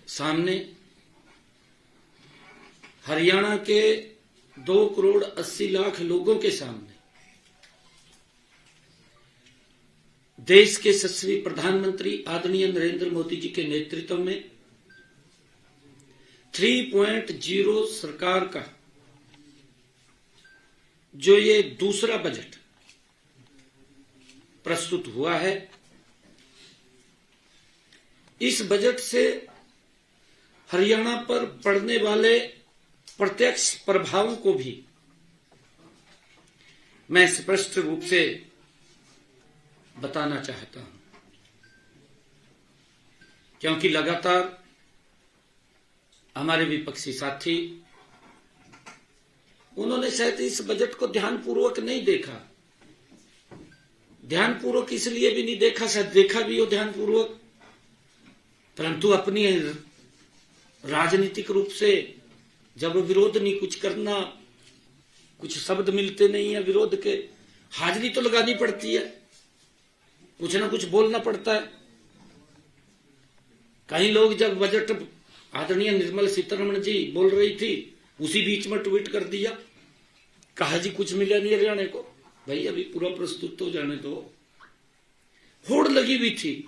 सामने हरियाणा के 2,80,00,000 लोगों के सामने देश के यशस्वी प्रधानमंत्री आदरणीय नरेंद्र मोदी जी के नेतृत्व में 3.0 सरकार का जो ये दूसरा बजट प्रस्तुत हुआ है, इस बजट से हरियाणा पर पड़ने वाले प्रत्यक्ष प्रभावों को भी मैं स्पष्ट रूप से बताना चाहता हूं, क्योंकि लगातार हमारे विपक्षी साथी उन्होंने शायद इस बजट को ध्यानपूर्वक नहीं देखा। ध्यानपूर्वक इसलिए भी नहीं देखा, शायद देखा भी हो ध्यानपूर्वक, परंतु अपनी राजनीतिक रूप से जब विरोध नहीं कुछ करना, कुछ शब्द मिलते नहीं है विरोध के, हाजिरी तो लगानी पड़ती है, कुछ ना कुछ बोलना पड़ता है। कई लोग जब बजट आदरणीय निर्मला सीतारमण जी बोल रही थी, उसी बीच में ट्वीट कर दिया, कहा जी कुछ मिला नहीं हरियाणा को। भाई अभी पूरा प्रस्तुत तो जाने दो। होड़ लगी हुई थी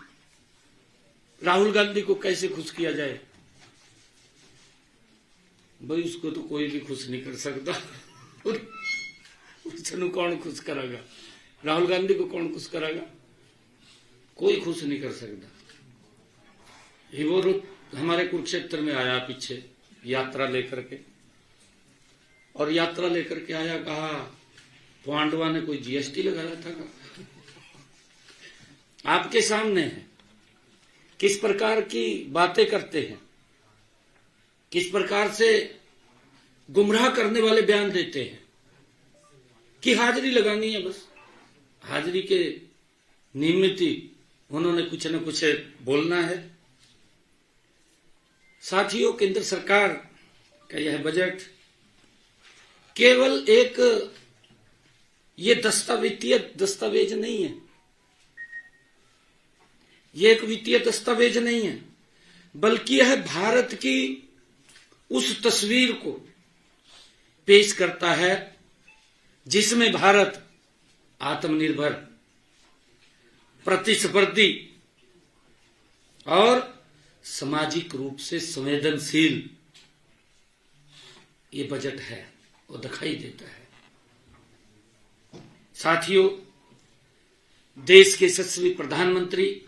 राहुल गांधी को कैसे खुश किया जाए। भाई उसको तो कोई भी खुश नहीं कर सकता। उसको कौन खुश करागा? राहुल गांधी को कौन खुश करागा? कोई खुश नहीं कर सकता। वो हमारे कुरुक्षेत्र में आया पीछे यात्रा लेकर के, और यात्रा लेकर के आया, कहा पांडवा ने कोई जीएसटी लगाया था का? आपके सामने है किस प्रकार की बातें करते हैं, किस प्रकार से गुमराह करने वाले बयान देते हैं कि हाजिरी लगानी है। बस हाजिरी के निमित्त ही उन्होंने कुछ न कुछ बोलना है। साथियों, केंद्र सरकार का यह बजट केवल एक ये वित्तीय दस्तावेज नहीं है, ये एक वित्तीय दस्तावेज नहीं है, बल्कि यह भारत की उस तस्वीर को पेश करता है जिसमें भारत आत्मनिर्भर, प्रतिस्पर्धी और सामाजिक रूप से संवेदनशील ये बजट है, वो दिखाई देता है। साथियों, देश के यशस्वी प्रधानमंत्री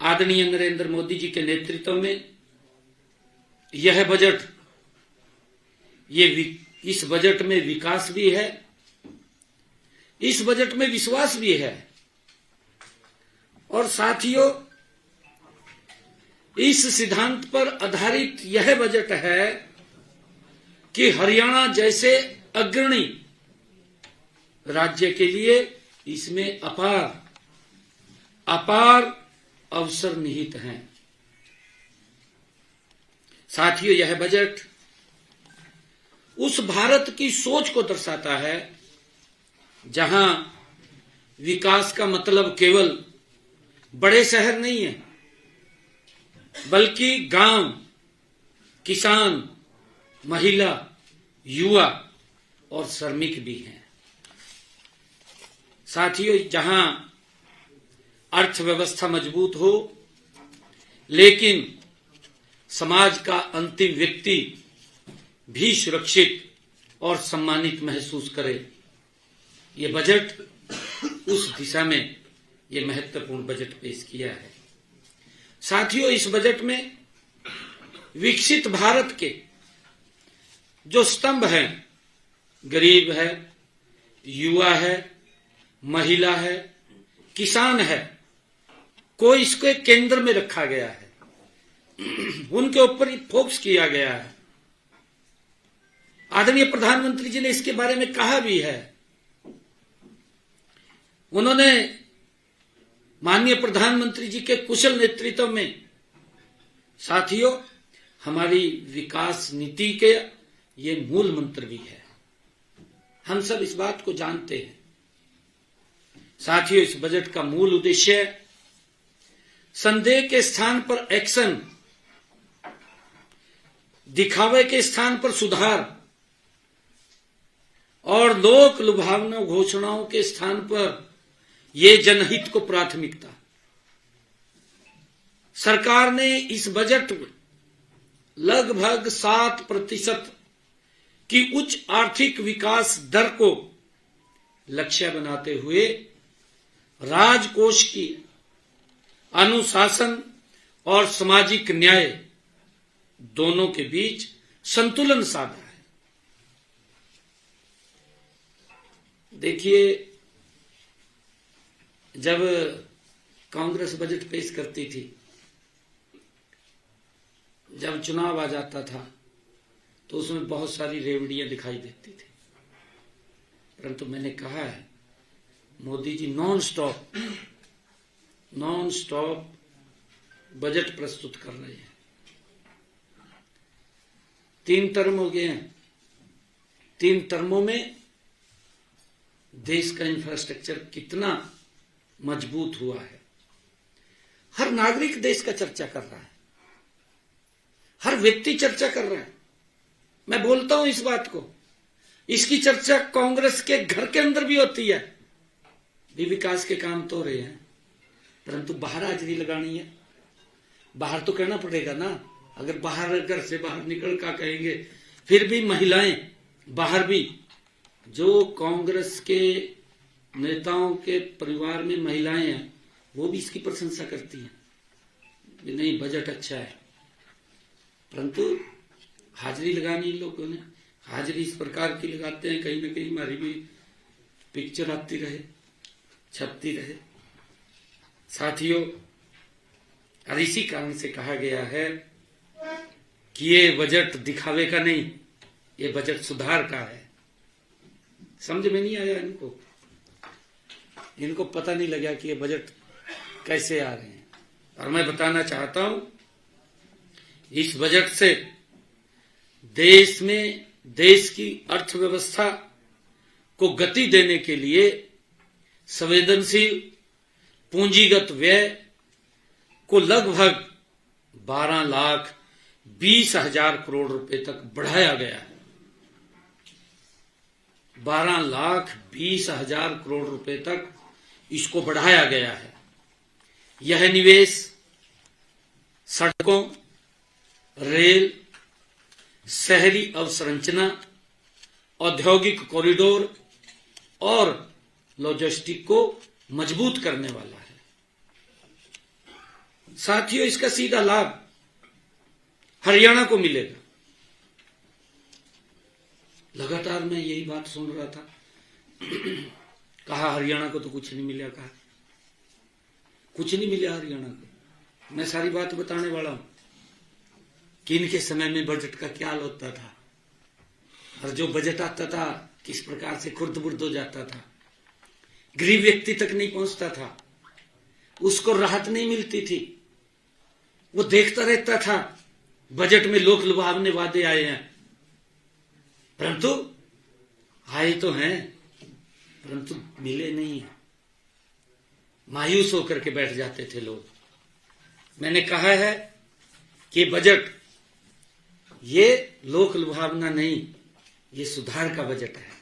आदरणीय नरेंद्र मोदी जी के नेतृत्व में यह बजट, इस बजट में विकास भी है, इस बजट में विश्वास भी है, और साथियों इस सिद्धांत पर आधारित यह बजट है कि हरियाणा जैसे अग्रणी राज्य के लिए इसमें अपार अवसर निहित हैं। साथियों, यह बजट उस भारत की सोच को दर्शाता है जहां विकास का मतलब केवल बड़े शहर नहीं है, बल्कि गांव, किसान, महिला, युवा और श्रमिक भी हैं। साथियों, जहां अर्थव्यवस्था मजबूत हो लेकिन समाज का अंतिम व्यक्ति भी सुरक्षित और सम्मानित महसूस करे, ये बजट उस दिशा में ये महत्वपूर्ण बजट पेश किया है। साथियों, इस बजट में विकसित भारत के जो स्तंभ हैं, गरीब है, युवा है, महिला है, किसान है, को इसके केंद्र में रखा गया है, उनके ऊपर फोकस किया गया है। आदरणीय प्रधानमंत्री जी ने इसके बारे में कहा भी है। उन्होंने माननीय प्रधानमंत्री जी के कुशल नेतृत्व में साथियों हमारी विकास नीति के ये मूल मंत्र भी है, हम सब इस बात को जानते हैं। साथियों, इस बजट का मूल उद्देश्य संदेह के स्थान पर एक्शन दिखावे के स्थान पर सुधार और लोक लुभावना घोषणाओं के स्थान पर ये जनहित को प्राथमिकता। सरकार ने इस बजट में लगभग 7% की उच्च आर्थिक विकास दर को लक्ष्य बनाते हुए राजकोष की अनुशासन और सामाजिक न्याय दोनों के बीच संतुलन साधा है। देखिए, जब कांग्रेस बजट पेश करती थी, जब चुनाव आ जाता था तो उसमें बहुत सारी रेवड़ियां दिखाई देती थी, परंतु मैंने कहा है Modi ji non stop budget प्रस्तुत कर रहे हैं। 3 टर्म हो गए हैं। 3 टर्मों में देश का इंफ्रास्ट्रक्चर कितना मजबूत हुआ है, हर नागरिक देश का चर्चा कर रहा है, हर व्यक्ति चर्चा कर रहा है। मैं बोलता हूं इस बात को, इसकी चर्चा कांग्रेस के घर के अंदर भी होती है। भी विकास के काम तो हो रहे हैं, परंतु बाहर हाजिरी लगानी है। बाहर तो कहना पड़ेगा ना। अगर बाहर घर से बाहर निकल का कहेंगे, फिर भी महिलाएं बाहर भी, जो कांग्रेस के नेताओं के परिवार में महिलाएं हैं, वो भी इसकी प्रशंसा करती हैं। नहीं, बजट अच्छा है, परंतु हाजिरी लगानी इन लोगों ने। हाजिरी इस प्रकार की लगाते हैं, कहीं ना कहीं हमारी भी पिक्चर आती रहे, छपती रहे। साथियों, और इसी कारण से कहा गया है कि ये बजट दिखावे का नहीं, ये बजट सुधार का है। समझ में नहीं आया इनको पता नहीं लगा कि ये बजट कैसे आ रहे हैं। और मैं बताना चाहता हूं, इस बजट से देश में देश की अर्थव्यवस्था को गति देने के लिए संवेदनशील पूंजीगत व्यय को लगभग 12,20,000 करोड़ रुपए तक बढ़ाया गया है। 12,20,000 करोड़ रुपए तक इसको बढ़ाया गया है। यह निवेश सड़कों, रेल, शहरी अवसंरचना, औद्योगिक कॉरिडोर और लॉजिस्टिक को मजबूत करने वाला है। साथियों, इसका सीधा लाभ हरियाणा को मिलेगा। लगातार मैं यही बात सुन रहा था, कहा हरियाणा को तो कुछ नहीं मिला, कहा कुछ नहीं मिला हरियाणा को। मैं सारी बात बताने वाला हूं कि इनके समय में बजट का क्या हाल होता था, और जो बजट आता था किस प्रकार से खुर्द-बुर्द हो जाता था। गरीब व्यक्ति तक नहीं पहुंचता था, उसको राहत नहीं मिलती थी। वो देखता रहता था बजट में लोक लुभावने वादे आए हैं, परंतु आए तो हैं, परंतु मिले नहीं। मायूस होकर के बैठ जाते थे लोग। मैंने कहा है कि बजट ये लोक लुभावना नहीं, ये सुधार का बजट है।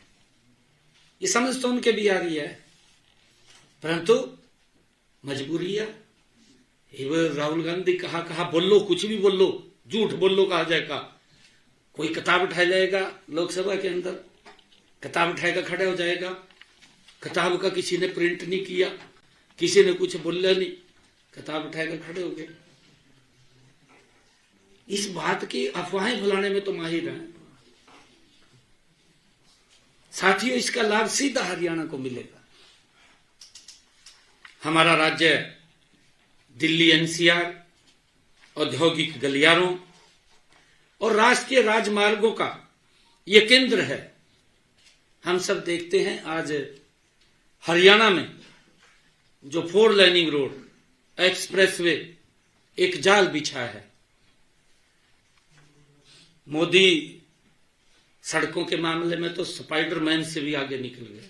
ये समझ तो उनके भी आ रही है, परंतु मजबूरी है। राहुल गांधी कहा बोलो, कुछ भी बोलो, झूठ बोलो कहा जाएगा। कोई किताब उठा जाएगा लोकसभा के अंदर, किताब उठाएगा, खड़ा हो जाएगा। किताब का किसी ने प्रिंट नहीं किया, किसी ने कुछ बोला नहीं, किताब उठाएगा, खड़े हो गए। इस बात की अफवाहें फैलाने में तो माहिर हैं। साथियों, इसका लाभ सीधा हरियाणा को मिलेगा। हमारा राज्य दिल्ली एनसीआर, औद्योगिक गलियारों और राष्ट्रीय राजमार्गों का ये केंद्र है। हम सब देखते हैं आज हरियाणा में जो 4 लाइनिंग रोड, एक्सप्रेसवे एक जाल बिछा है। मोदी सड़कों के मामले में तो स्पाइडरमैन से भी आगे निकल गया,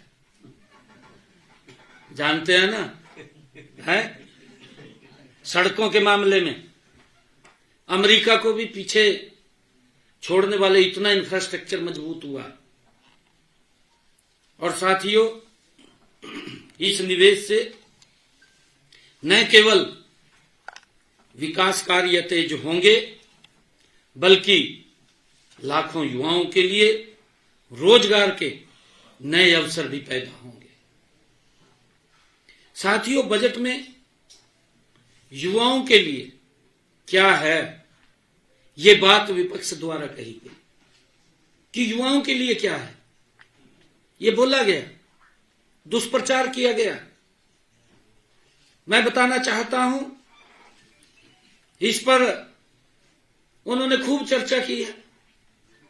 जानते हैं ना, है? सड़कों के मामले में अमेरिका को भी पीछे छोड़ने वाले इतना इंफ्रास्ट्रक्चर मजबूत हुआ। और साथियों, इस निवेश से न केवल विकास कार्य तेज होंगे, बल्कि लाखों युवाओं के लिए रोजगार के नए अवसर भी पैदा होंगे। साथियों, बजट में युवाओं के लिए क्या है, ये बात विपक्ष द्वारा कही गई कि युवाओं के लिए क्या है, ये बोला गया, दुष्प्रचार किया गया। मैं बताना चाहता हूं, इस पर उन्होंने खूब चर्चा की है,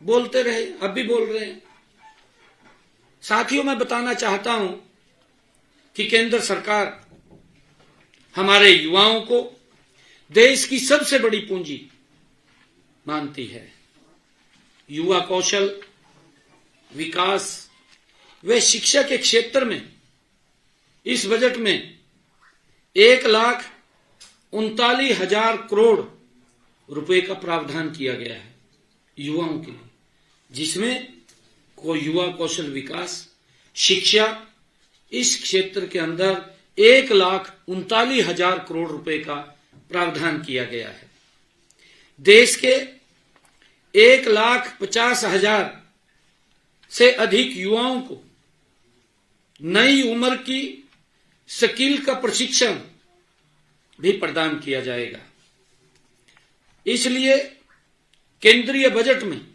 बोलते रहे, अब भी बोल रहे हैं। साथियों, मैं बताना चाहता हूं कि केंद्र सरकार हमारे युवाओं को देश की सबसे बड़ी पूंजी मानती है। युवा कौशल, विकास व शिक्षा के क्षेत्र में इस बजट में 1,39,000 करोड़ रुपए का प्रावधान किया गया है युवाओं के लिए, जिसमें को युवा कौशल विकास, शिक्षा, इस क्षेत्र के अंदर 1,39,000 करोड़ रुपए का प्रावधान किया गया है। देश के 1,50,000 से अधिक युवाओं को नई उम्र की स्किल का प्रशिक्षण भी प्रदान किया जाएगा। इसलिए केंद्रीय बजट में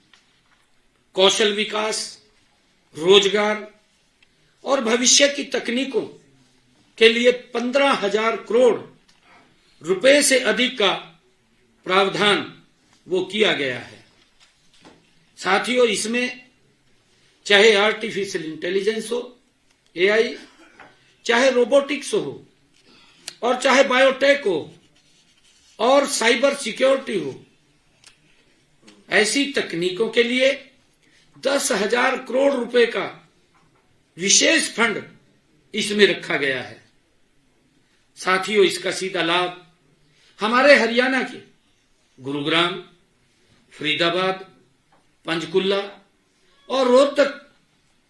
कौशल विकास, रोजगार और भविष्य की तकनीकों के लिए 15,000 करोड़ रुपए से अधिक का प्रावधान वो किया गया है। साथियों, इसमें चाहे आर्टिफिशियल इंटेलिजेंस हो, एआई, चाहे रोबोटिक्स हो, और चाहे बायोटेक हो, और साइबर सिक्योरिटी हो, ऐसी तकनीकों के लिए 10,000 करोड़ रुपए का विशेष फंड इसमें रखा गया है। साथियों, इसका सीधा लाभ हमारे हरियाणा के गुरुग्राम, फरीदाबाद, पंचकुला और रोहतक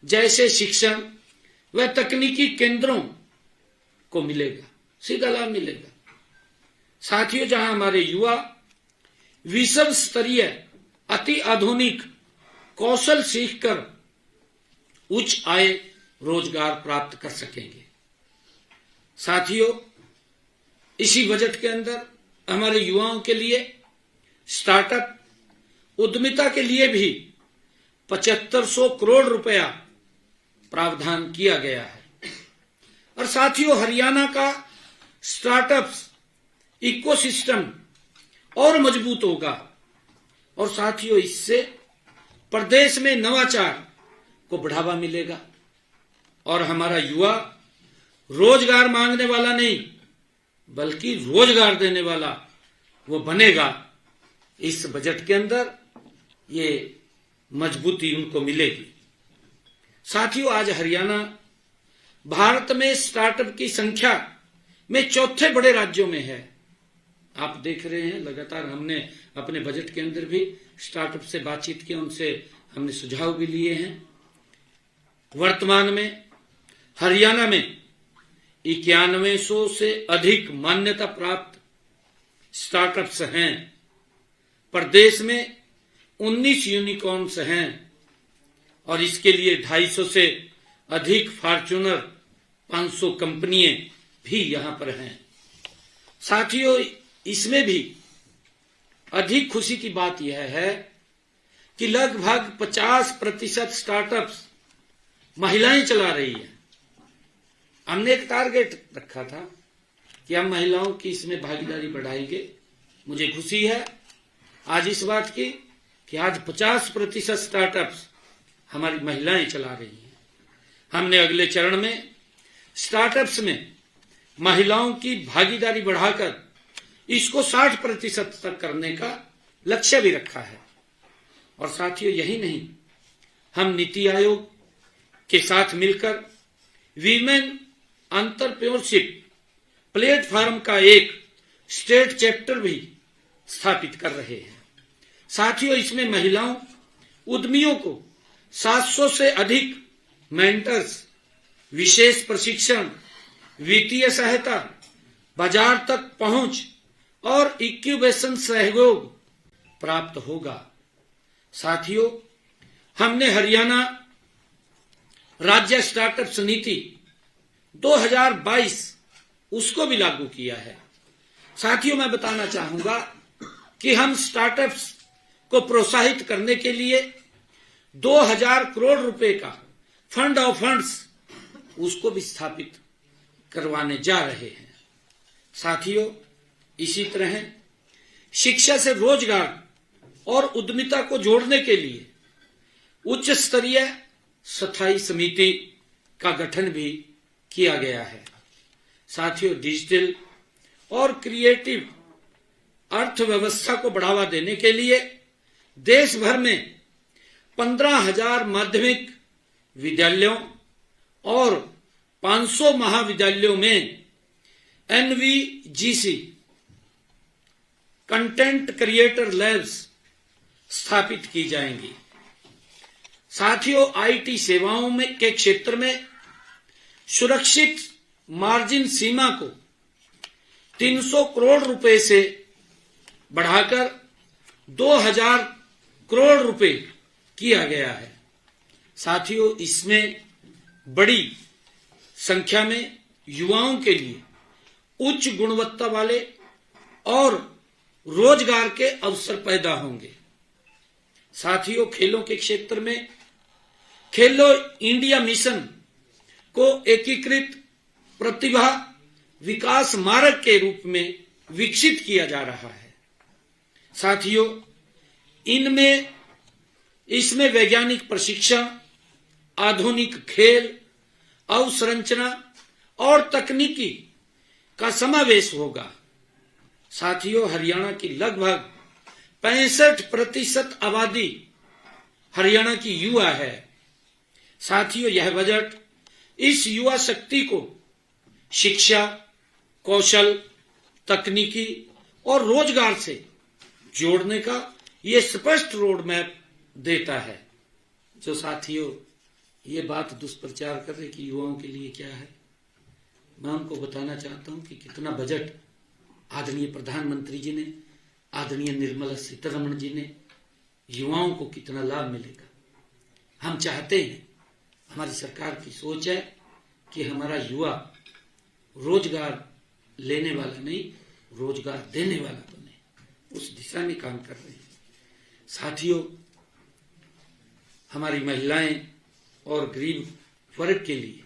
जैसे शिक्षण व तकनीकी केंद्रों को मिलेगा, सीधा लाभ मिलेगा। साथियों, जहां हमारे युवा विश्व स्तरीय अति आधुनिक कौशल सीखकर उच्च आय रोजगार प्राप्त कर सकेंगे। साथियों, इसी बजट के अंदर हमारे युवाओं के लिए स्टार्टअप उद्यमिता के लिए भी 7,500 करोड़ रुपया प्रावधान किया गया है। और साथियों, हरियाणा का स्टार्टअप्स इकोसिस्टम और मजबूत होगा। और साथियों, इससे प्रदेश में नवाचार को बढ़ावा मिलेगा और हमारा युवा रोजगार मांगने वाला नहीं, बल्कि रोजगार देने वाला वो बनेगा। इस बजट के अंदर ये मजबूती उनको मिलेगी। साथियों, आज हरियाणा भारत में स्टार्टअप की संख्या में चौथे बड़े राज्यों में है। आप देख रहे हैं, लगातार हमने अपने बजट के अंदर भी स्टार्टअप से बातचीत की, उनसे हमने सुझाव भी लिए हैं। वर्तमान में हरियाणा में 9100 से अधिक मान्यता प्राप्त स्टार्टअप्स हैं। प्रदेश में 19 यूनिकॉर्न्स हैं और इसके लिए 250 से अधिक फॉर्च्यूनर 500 कंपनियां भी यहां पर हैं। साथियों, इसमें भी अधिक खुशी की बात यह है कि लगभग 50% स्टार्टअप्स महिलाएं चला रही है। हमने एक टारगेट रखा था कि हम महिलाओं की इसमें भागीदारी बढ़ाएंगे। मुझे खुशी है आज इस बात की कि आज 50% स्टार्टअप्स हमारी महिलाएं चला रही हैं। हमने अगले चरण में स्टार्टअप्स में महिलाओं की भागीदारी बढ़ाकर इसको 60% तक करने का लक्ष्य भी रखा है। और साथियों, यही नहीं, हम नीति आयोग के साथ मिलकर वीमेन एंटरप्रेन्योरशिप प्लेटफॉर्म का एक स्टेट चैप्टर भी स्थापित कर रहे हैं। साथियों, इसमें महिलाओं उद्यमियों को 700 से अधिक मेंटर्स, विशेष प्रशिक्षण, वित्तीय सहायता, बाजार तक पहुंच और इंक्यूबेशन सहयोग प्राप्त होगा। साथियों, हमने हरियाणा राज्य स्टार्टअप नीति 2022 उसको भी लागू किया है। साथियों, मैं बताना चाहूंगा कि हम स्टार्टअप्स को प्रोत्साहित करने के लिए 2000 करोड़ रुपए का फंड ऑफ फंड्स उसको भी स्थापित करवाने जा रहे हैं। साथियों, इसी तरह शिक्षा से रोजगार और उद्यमिता को जोड़ने के लिए उच्च स्तरीय स्थायी समिति का गठन भी किया गया है। साथियों, डिजिटल और क्रिएटिव अर्थव्यवस्था को बढ़ावा देने के लिए देश भर में 15,000 माध्यमिक विद्यालयों और 500 महाविद्यालयों में NVGC कंटेंट क्रिएटर लैब्स स्थापित की जाएंगी। साथियों, IT सेवाओं में के क्षेत्र में सुरक्षित मार्जिन सीमा को 300 करोड़ रुपए से बढ़ाकर 2000 करोड़ रुपए किया गया है। साथियों, इसमें बड़ी संख्या में युवाओं के लिए उच्च गुणवत्ता वाले और रोजगार के अवसर पैदा होंगे। साथियों, खेलों के क्षेत्र में खेलो इंडिया मिशन को एकीकृत प्रतिभा विकास मार्ग के रूप में विकसित किया जा रहा है। साथियों, इसमें वैज्ञानिक प्रशिक्षण, आधुनिक खेल अवसंरचना और तकनीकी का समावेश होगा। साथियों, हरियाणा की लगभग 65% आबादी हरियाणा की युवा है। साथियों, यह बजट इस युवा शक्ति को शिक्षा, कौशल, तकनीकी और रोजगार से जोड़ने का ये स्पष्ट रोड मैप देता है। जो साथियों ये बात दुष्प्रचार कर रहे कि युवाओं के लिए क्या है, मैं उनको बताना चाहता हूं कि कितना बजट आदरणीय प्रधानमंत्री जी ने, आदरणीय निर्मला सीतारमण जी ने, युवाओं को कितना लाभ मिलेगा। हम चाहते हैं, हमारी सरकार की सोच है कि हमारा युवा रोजगार लेने वाला नहीं, रोजगार देने वाला बने। उस दिशा में काम कर रहे हैं। साथियों, हमारी महिलाएं और गरीब वर्ग के लिए